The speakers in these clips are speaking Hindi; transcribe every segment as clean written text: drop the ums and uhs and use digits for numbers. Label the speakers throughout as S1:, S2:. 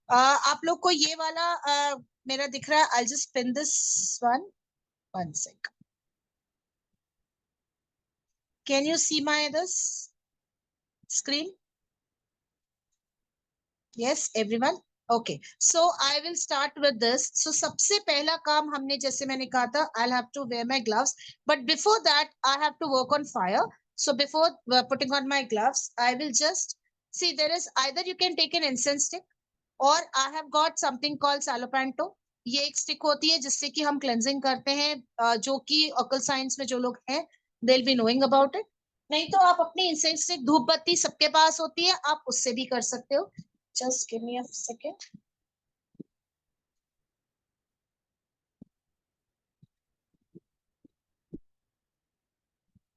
S1: आप लोग को ये वाला मेरा दिख रहा है. I just pin this one sec. Can you see my this screen? Yes, everyone. Okay, so I will start with this. So सबसे पहला काम हमने, जैसे मैंने कहा था, I'll have to wear my gloves, but before that I have to work on fire. So before putting on my gloves, I will just see, there is either you can take an incense stick or I have got something called Salopanto. ये एक स्टिक होती है जिससे कि हम क्लेंजिंग करते हैं, जो कि ऑकल साइंस में जो लोग हैं they'll be knowing about it. नहीं तो आप अपनी इंसेंस स्टिक, धूप बत्ती सबके पास होती है, आप उससे भी कर सकते हो. Just give me a second.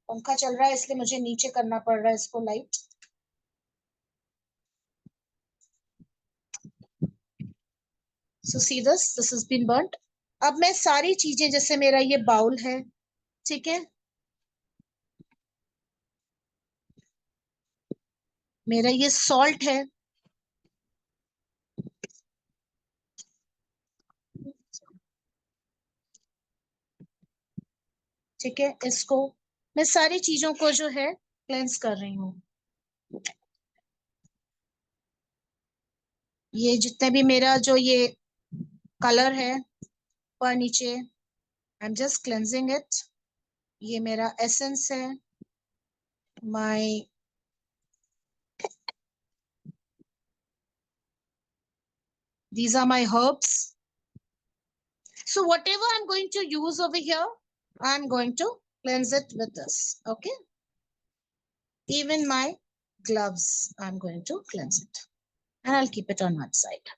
S1: पंखा चल रहा है इसलिए मुझे नीचे करना पड़ रहा है इसको light. So see this has been burnt. अब मैं सारी चीजें, जैसे मेरा ये बाउल है, ठीक है, मेरा ये सॉल्ट है, ठीक है, इसको मैं सारी चीजों को जो है क्लेंस कर रही हूँ. ये जितने भी मेरा जो ये कलर है ऊपर नीचे, I am just cleansing it. ये मेरा एसेंस है, my these are my herbs. So whatever I'm going to use over here, I'm going to cleanse it with this. Okay, even my gloves I'm going to cleanse it, and I'll keep it on one side.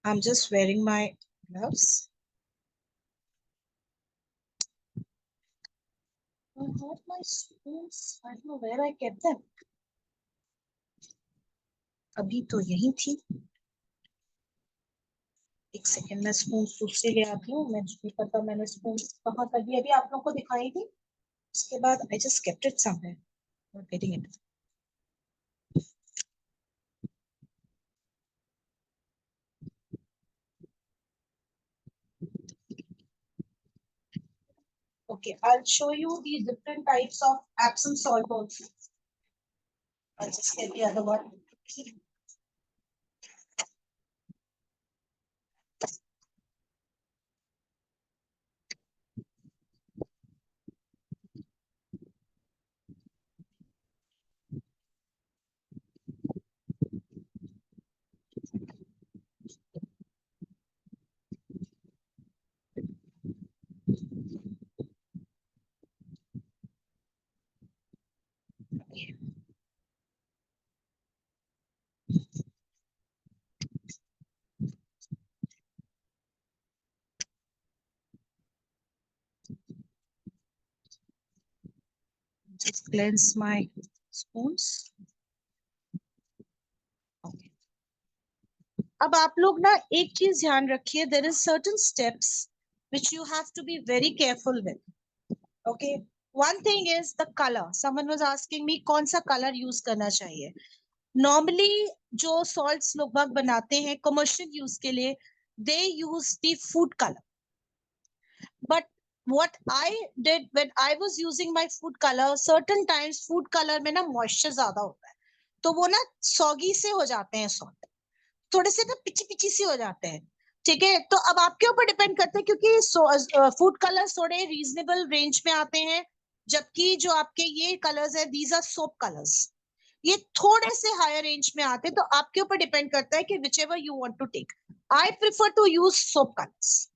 S1: I'm just wearing my gloves. I have my spoons. I don't know where I kept them. अभी तो यही थी. एक सेकेंड, मैं स्पून दूसरे ले आती हूँ. मैं नहीं पता मैंने स्पून कहाँ कर दी. अभी आप लोगों को दिखाई थी, उसके बाद I just kept it somewhere. Not getting it. Okay, I'll show you the different types of Epsom salt also. I'll just get the other one. Just cleanse my spoons. Okay. अब आप लोग ना एक चीज ध्यान रखिए, there is certain steps which you have to be very careful with. Okay. One thing is the color. Someone was asking me कौन सा color use करना चाहिए. Normally जो salts लोग बाग बनाते हैं commercial use के लिए, they use the food color. But what I did when I was using my food color, certain times food color में ना moisture ज्यादा होता है, तो वो ना soggy से हो जाते हैं salt, थोड़े से ना पिची पिची से हो जाते हैं. ठीक है, तो अब आपके ऊपर डिपेंड करता है, क्योंकि फूड कलर्स थोड़े रीजनेबल रेंज में आते हैं, जबकि जो आपके ये कलर्स है, दीज आर सोप कलर्स, ये थोड़े से हायर रेंज में आते हैं. तो आपके ऊपर डिपेंड करता है कि whichever you want to take. I prefer to use soap colours.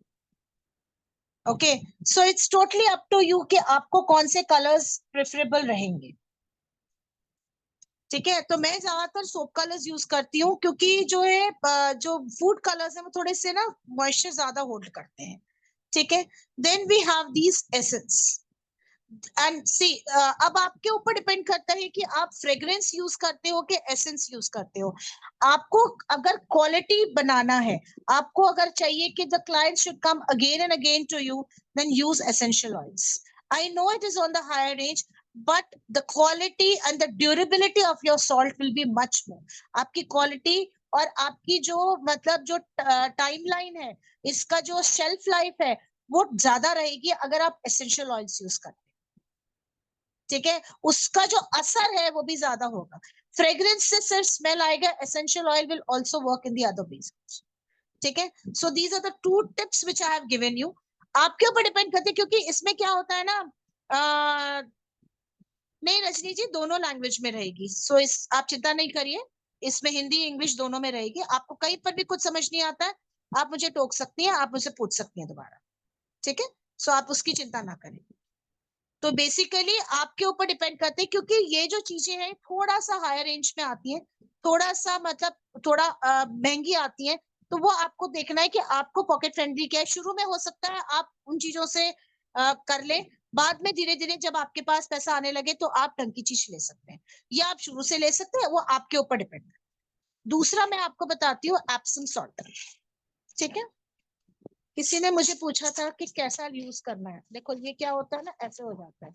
S1: Okay, so it's totally up to you कि आपको कौन से कलर्स प्रेफरेबल रहेंगे. ठीक है, तो मैं ज्यादातर सोप कलर्स यूज करती हूँ, क्योंकि जो है जो फूड कलर्स है वो थोड़े से ना मॉइस्चर ज्यादा होल्ड करते हैं. ठीक है, then we have these essence. And see अब आपके ऊपर डिपेंड करता है कि आप फ्रेग्रेंस यूज करते हो कि एसेंस यूज करते हो। आपको अगर क्वालिटी बनाना है, आपको अगर चाहिए कि the client should come again and again to you, then use essential oils. I know it is on the higher range, but the quality and the durability of your salt will be much more. आपकी क्वालिटी और आपकी जो मतलब जो टाइमलाइन है, इसका जो शेल्फ लाइफ है, वो ज्यादा रहेगी अगर आप एसेंशियल ऑयल्स यूज करते हैं। ठीक है, उसका जो असर है वो भी ज्यादा होगा। फ्रेग्रेंस से सिर्फ स्मेल आएगा, essential oil will also work in the other ways. ठीक है, so these are the two tips which I have given you. आपके ऊपर डिपेंड करते हैं, क्योंकि इसमें क्या होता है ना, नहीं रजनी जी, दोनों लैंग्वेज में रहेगी। सो इस आप चिंता नहीं करिए, इसमें हिंदी इंग्लिश दोनों में रहेगी। आपको कहीं पर भी कुछ समझ नहीं आता है, आप मुझे टोक सकती हैं, आप मुझसे पूछ सकती हैं दोबारा। ठीक है, सो आप उसकी चिंता ना करें। तो बेसिकली आपके ऊपर डिपेंड करते हैं, क्योंकि ये जो चीजें हैं थोड़ा सा हायर रेंज में आती हैं, थोड़ा सा मतलब थोड़ा महंगी आती हैं। तो वो आपको देखना है कि आपको पॉकेट फ्रेंडली क्या है। शुरू में हो सकता है आप उन चीजों से कर ले, बाद में धीरे धीरे जब आपके पास पैसा आने लगे तो आप ढंग की चीज ले सकते हैं, या आप शुरू से ले सकते हैं, वो आपके ऊपर डिपेंड है। दूसरा मैं आपको बताती हूँ एप्सम सॉल्ट। ठीक है, किसी ने मुझे पूछा था कि कैसा यूज करना है। देखो ये क्या होता है ना, ऐसे हो जाता है,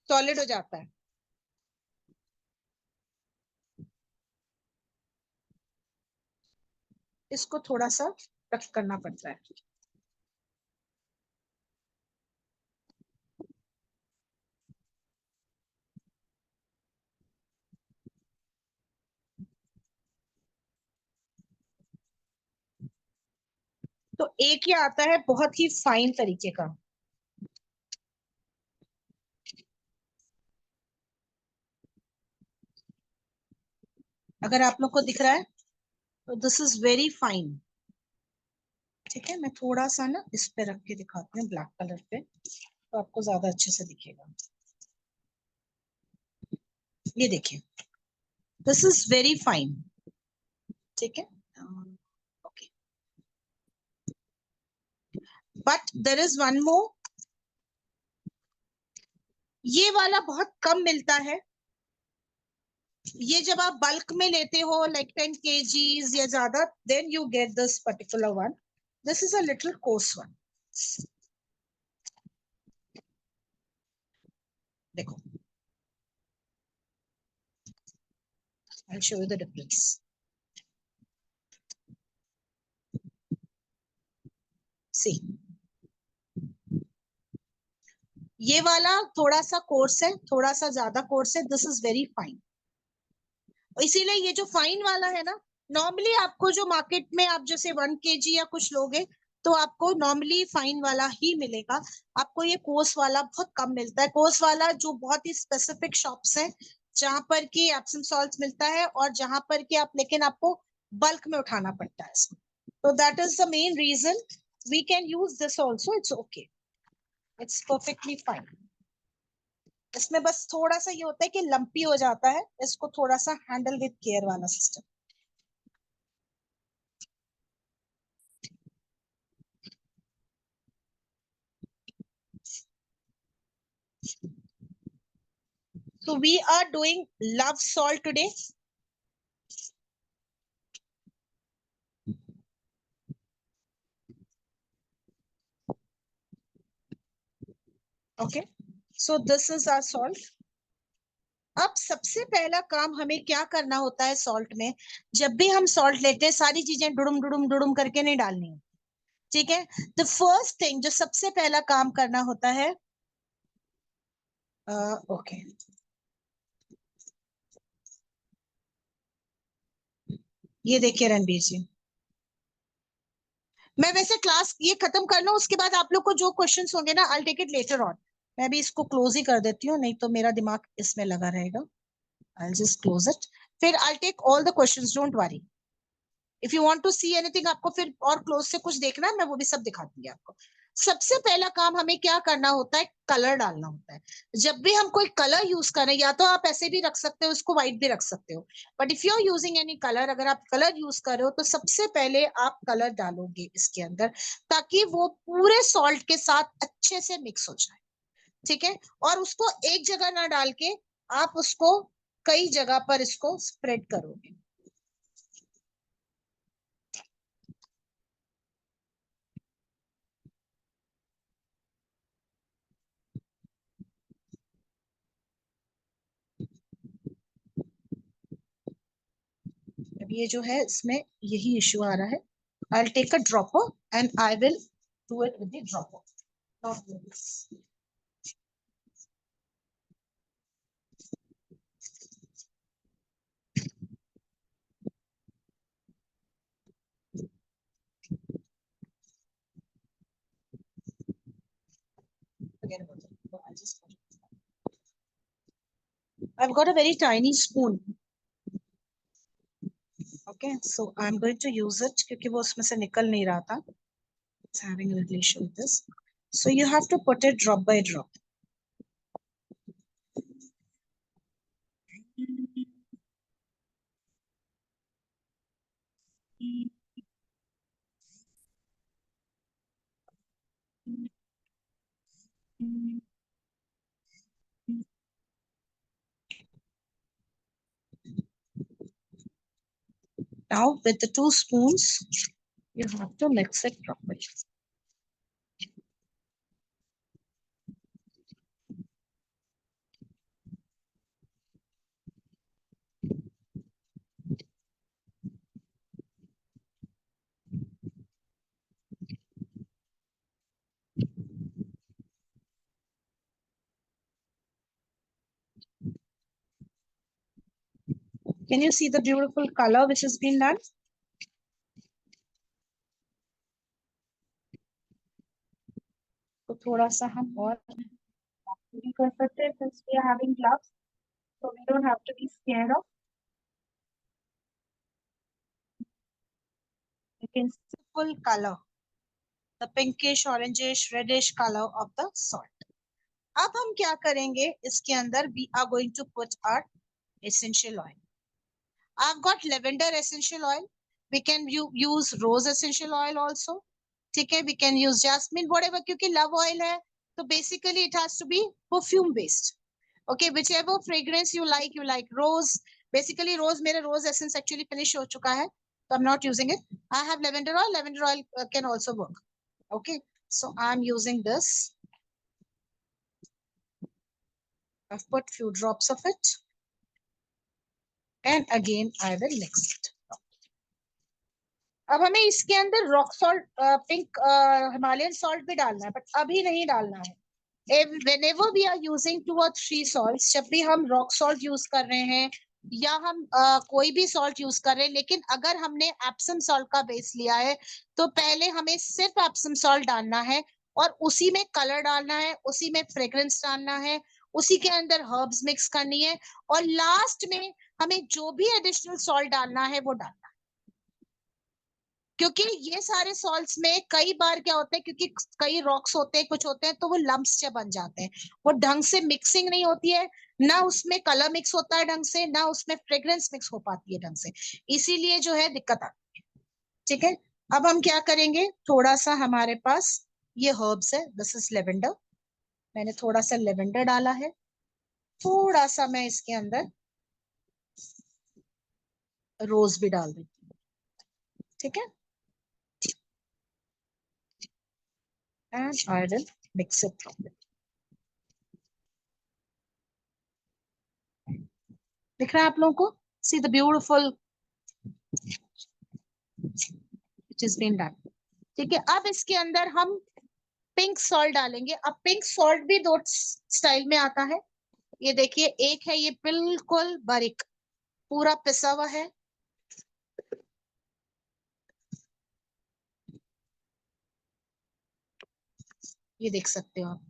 S1: सॉलिड हो जाता है। इसको थोड़ा सा टफ करना पड़ता है। तो एक ही आता है बहुत ही फाइन तरीके का। अगर आप लोग को दिख रहा है तो दिस इज वेरी फाइन। ठीक है, मैं थोड़ा सा ना इस पे रख के दिखाती हूँ ब्लैक कलर पे, तो आपको ज्यादा अच्छे से दिखेगा। ये देखिए, दिस इज वेरी फाइन। ठीक है, okay, but there is one more. ये वाला बहुत कम मिलता है। ये जब आप बल्क में लेते हो लाइक 10 kgs या ज्यादा, then you get this particular one. This is a little coarse one. देखो, I'll show you the difference. See, ये वाला थोड़ा सा कोर्स है, थोड़ा सा ज्यादा कोर्स है। This is very fine. इसीलिए ये जो फाइन वाला है ना, नॉर्मली आपको जो मार्केट में आप जैसे 1 kg या कुछ लोगे तो आपको नॉर्मली फाइन वाला ही मिलेगा। आपको ये कोर्स वाला बहुत कम मिलता है। कोर्स वाला जो बहुत ही स्पेसिफिक शॉप्स है जहां पर की एप्सम सॉल्ट मिलता है, और जहां पर की आप, लेकिन आपको बल्क में उठाना पड़ता है इसको। तो that is the main reason. We can use this also, it's okay, it's perfectly fine. इसमें बस थोड़ा सा ये होता है कि लंपी हो जाता है, इसको थोड़ा सा हैंडल विद केयर वाला system. So we are doing love salt today. Okay. So this is our salt. अब सबसे पहला काम हमें क्या करना होता है सॉल्ट में। जब भी हम सॉल्ट लेते हैं, सारी चीजें डुडुम डुडुम डुडुम करके नहीं डालनी है। ठीक है, द फर्स्ट थिंग जो सबसे पहला काम करना होता है, ओके, ये देखिए रणबीर जी, मैं वैसे क्लास ये खत्म कर लूं, उसके बाद आप लोग को जो क्वेश्चंस होंगे ना, I take it later on. मैं भी इसको क्लोज ही कर देती हूँ, नहीं तो मेरा दिमाग इसमें लगा रहेगा। आई जस्ट क्लोज इट, फिर I take all the questions, don't worry. If you want to see anything, आपको फिर और क्लोज से कुछ देखना है, मैं वो भी सब दिखाती हूँ आपको। सबसे पहला काम हमें क्या करना होता है, कलर डालना होता है। जब भी हम कोई कलर यूज करें, या तो आप ऐसे भी रख सकते हो, उसको व्हाइट भी रख सकते हो, but if you are using any colour, अगर आप कलर यूज कर रहे हो तो सबसे पहले आप कलर डालोगे इसके अंदर, ताकि वो पूरे सॉल्ट के साथ अच्छे से मिक्स हो जाए। ठीक है, और उसको एक जगह ना डाल के आप उसको कई जगह पर इसको स्प्रेड करोगे। अब ये जो है इसमें यही इश्यू आ रहा है। I'll take a dropper and I will do it with the dropper, not with this. Forget about it. So I'll just put it. I've got a very tiny spoon. Okay, so I'm going to use it क्योंकि वो उसमें से निकल नहीं रहा था. It's having a little issue with this. So you have to put it drop by drop. Now with the 2 spoons, you have to mix it properly. Can you see the beautiful color which has been done? तो थोड़ा सा हम और भी कर सकते हैं, since we are having gloves, so we don't have to be scared of. You can see the full color, the pinkish, orangish, reddish color of the salt. अब हम क्या करेंगे इसके अंदर, we are going to put our essential oil. I've got lavender essential oil. We can use rose essential oil also. ठीक है, we can use jasmine, whatever, क्योंकि love oil है, तो basically it has to be perfume based. Okay, whichever fragrance you like rose. Basically rose, मेरा rose essence actually finish हो चुका है, so I'm not using it. I have lavender oil. Lavender oil can also work. Okay, so I'm using this. I've put few drops of it, and again I will mix it. अब हमें इसके अंदर rock salt, pink Himalayan salt भी डालना है, बट अभी नहीं डालना है. Whenever we are using 2 or 3 salts, जब भी हम रॉक सॉल्ट यूज कर रहे हैं या हम कोई भी सॉल्ट यूज कर रहे हैं, लेकिन अगर हमने एप्सम सॉल्ट का बेस लिया है तो पहले हमें सिर्फ एप्सम सॉल्ट डालना है, और उसी में कलर डालना है, उसी में फ्रेग्रेंस डालना है, उसी के अंदर हर्ब्स मिक्स करनी है, और लास्ट में हमें जो भी एडिशनल सॉल्ट डालना है वो डालना है. क्योंकि ये सारे सॉल्ट्स में कई बार क्या होता है, क्योंकि कई रॉक्स होते हैं, कुछ होते हैं, तो वो लम्प्स से बन जाते हैं, वो ढंग से मिक्सिंग नहीं होती है, ना उसमें कलर मिक्स होता है ढंग से, ना उसमें फ्रेग्रेंस मिक्स हो पाती है ढंग से, इसीलिए जो है दिक्कत आती है. ठीक है, अब हम क्या करेंगे, थोड़ा सा हमारे पास ये हर्ब्स है, दिस इज लेवेंडर. मैंने थोड़ा सा लेवेंडर डाला है, थोड़ा सा मैं इसके अंदर रोज भी डाल देती हूँ. ठीक है, and I will mix it properly. दिख रहा है आप लोगों को? See the beautiful which has been done. ठीक है, अब इसके अंदर हम पिंक सॉल्ट डालेंगे. अब पिंक सॉल्ट भी 2 स्टाइल में आता है. ये देखिए, एक है ये बिल्कुल बारीक पूरा पिसा हुआ है, ये देख सकते हो आप,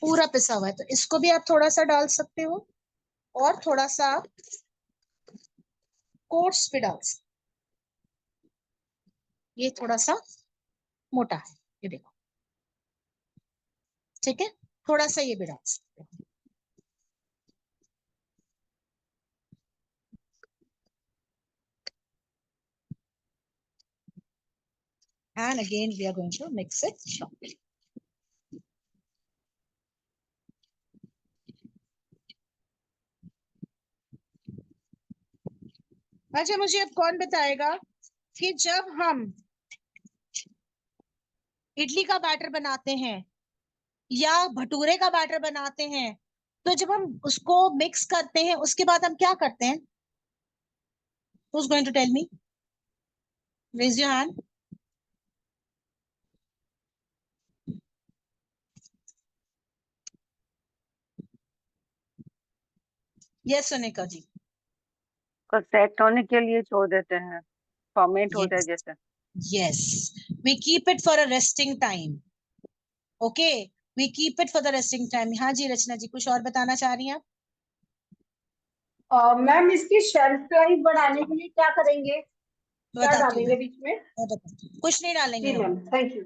S1: पूरा पिसा हुआ है, तो इसको भी आप थोड़ा सा डाल सकते हो, और थोड़ा सा आप कोट्स भी डाल सकते. ये थोड़ा सा मोटा है, ये देखो, ठीक है, थोड़ा सा ये भी डाल सकते हैं। And again we are going to mix it shortly. अच्छा, मुझे अब कौन बताएगा कि जब हम इडली का बैटर बनाते हैं या भटूरे का बैटर बनाते हैं, तो जब हम उसको मिक्स करते हैं उसके बाद हम क्या करते हैं? Who's going to tell me? Raise your hand. Yes, सुनिका जी।
S2: को सेट होने के लिए छोड़ देते हैं, फर्मेंट होता है
S1: Yes.
S2: जैसे।
S1: Yes, we keep it for a resting time. Okay, we keep it for the resting time. हाँ जी रचना जी, कुछ और बताना चाह रही हैं आप?
S3: मैम इसकी शेल्फ लाइफ बढ़ाने के लिए क्या करेंगे, क्या
S1: बताती हूँ
S3: डालेंगे बीच में?
S1: मैं बताती हूँ। कुछ नहीं डालेंगे
S3: जी
S1: हम,
S3: मैम, थैंक यू।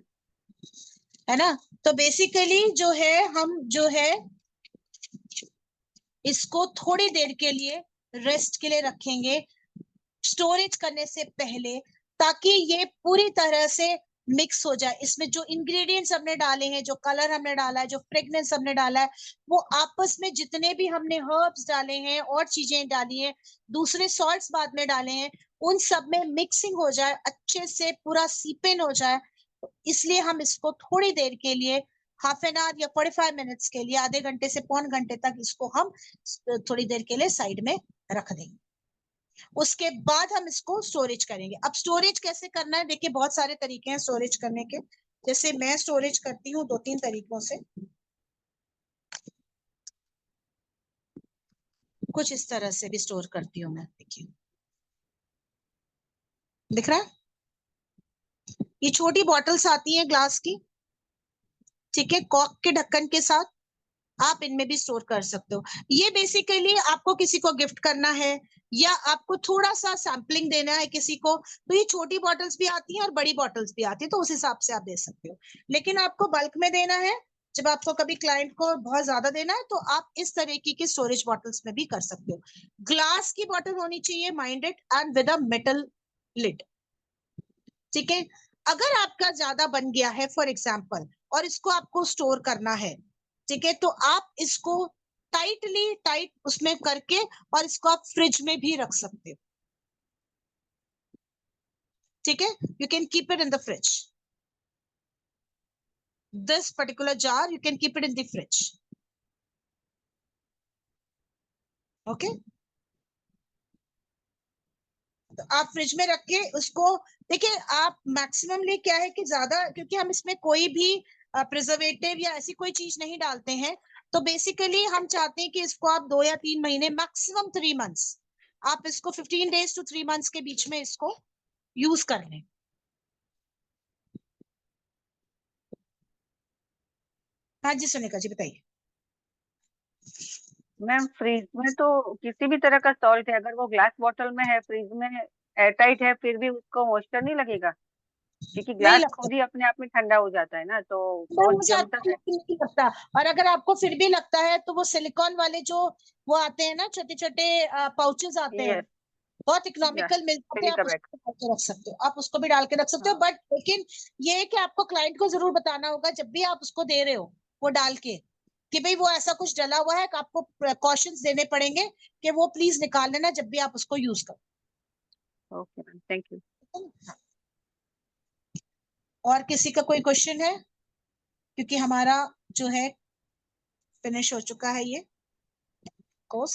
S1: है ना। तो बेसिकली जो है हम जो है इसको थोड़ी देर के लिए रेस्ट के लिए रखेंगे स्टोरेज करने से पहले, ताकि ये पूरी तरह से मिक्स हो जाए। इसमें जो इंग्रेडिएंट्स हमने डाले हैं, जो कलर हमने डाला है, जो फ्रेग्रेंस हमने डाला है, वो आपस में जितने भी हमने हर्ब्स डाले हैं और चीजें डाली हैं, दूसरे सॉल्ट्स बाद में डाले हैं, उन सब में मिक्सिंग हो जाए, अच्छे से पूरा सीपेन हो जाए। तो इसलिए हम इसको थोड़ी देर के लिए हाफ एन आवर या 45 मिनट्स के लिए, आधे घंटे से पौन घंटे तक इसको हम थोड़ी देर के लिए साइड में रख देंगे। उसके बाद हम इसको स्टोरेज करेंगे। अब स्टोरेज कैसे करना है, देखिए बहुत सारे तरीके हैं स्टोरेज करने के। जैसे मैं स्टोरेज करती हूँ 2-3 तरीकों से। कुछ इस तरह से भी स्टोर करती हूँ मैं, देखिए दिख रहा है, ये छोटी बॉटल्स आती हैं ग्लास की, ठीक है, कॉर्क के ढक्कन के साथ। आप इनमें भी स्टोर कर सकते हो। ये बेसिकली आपको किसी को गिफ्ट करना है या आपको थोड़ा सा सैम्पलिंग देना है किसी को, तो ये छोटी बॉटल्स भी आती हैं और बड़ी बॉटल्स भी आती है, तो उस हिसाब से आप दे सकते हो। लेकिन आपको बल्क में देना है, जब आपको कभी क्लाइंट को बहुत ज्यादा देना है, तो आप इस तरीके की स्टोरेज बॉटल्स में भी कर सकते हो। ग्लास की बॉटल होनी चाहिए, minded, and with a metal lid, ठीक है। अगर आपका ज्यादा बन गया है फॉर एग्जाम्पल, और इसको आपको स्टोर करना है, ठीक है, तो आप इसको टाइट उसमें करके और इसको आप फ्रिज में भी रख सकते हो, ठीक है। You can keep it in the fridge, this particular jar you can keep it in the fridge, okay. तो आप फ्रिज में रख के उसको, देखिए आप मैक्सिममली क्या है कि ज्यादा, क्योंकि हम इसमें कोई भी प्रिजर्वेटिव या ऐसी कोई चीज नहीं डालते हैं, तो बेसिकली हम चाहते हैं कि इसको आप 2 या 3 महीने, मैक्सिमम 3 मंथ्स, आप इसको 15 डेज टू 3 मंथ्स के बीच में इसको यूज कर लें। हाँ जी सुनिका जी बताइए।
S2: मैम फ्रीज में तो किसी भी तरह का सॉल्ट है, अगर वो ग्लास बॉटल में है, फ्रीज में एयरटाइट है, फिर भी उसको मॉइस्चर नहीं लगेगा? क्योंकि
S1: नहीं
S2: ग्लास
S1: लगता,
S2: खुद ही अपने आप में ठंडा हो जाता है ना, तो
S1: मैं
S2: वो
S1: मुझे
S2: जमता
S1: आपको
S2: है।
S1: नहीं लगता। और अगर आपको फिर भी लगता है तो वो सिलिकॉन वाले जो वो आते हैं ना, छोटे छोटे पाउचेस आते हैं,
S2: यस,
S1: बहुत
S2: या
S1: इकोनॉमिकल मिल जाते हैं, आप
S2: सिलिका बैग।
S1: उसको डाल के रख सकते हो, आप उसको भी डाल के रख सकते हो।
S2: हाँ,
S1: बट लेकिन ये है कि आपको क्लाइंट को जरूर बताना होगा जब भी आप उसको दे रहे हो वो डाल के, कि भाई वो ऐसा कुछ डला हुआ है कि आपको प्रिकॉशंस देने पड़ेंगे, कि वो प्लीज निकाल लेना जब भी आप उसको यूज करो।
S2: Okay ma'am, thank you.
S1: हाँ। और किसी का कोई क्वेश्चन है, क्योंकि हमारा जो है फिनिश हो चुका है ये कोर्स।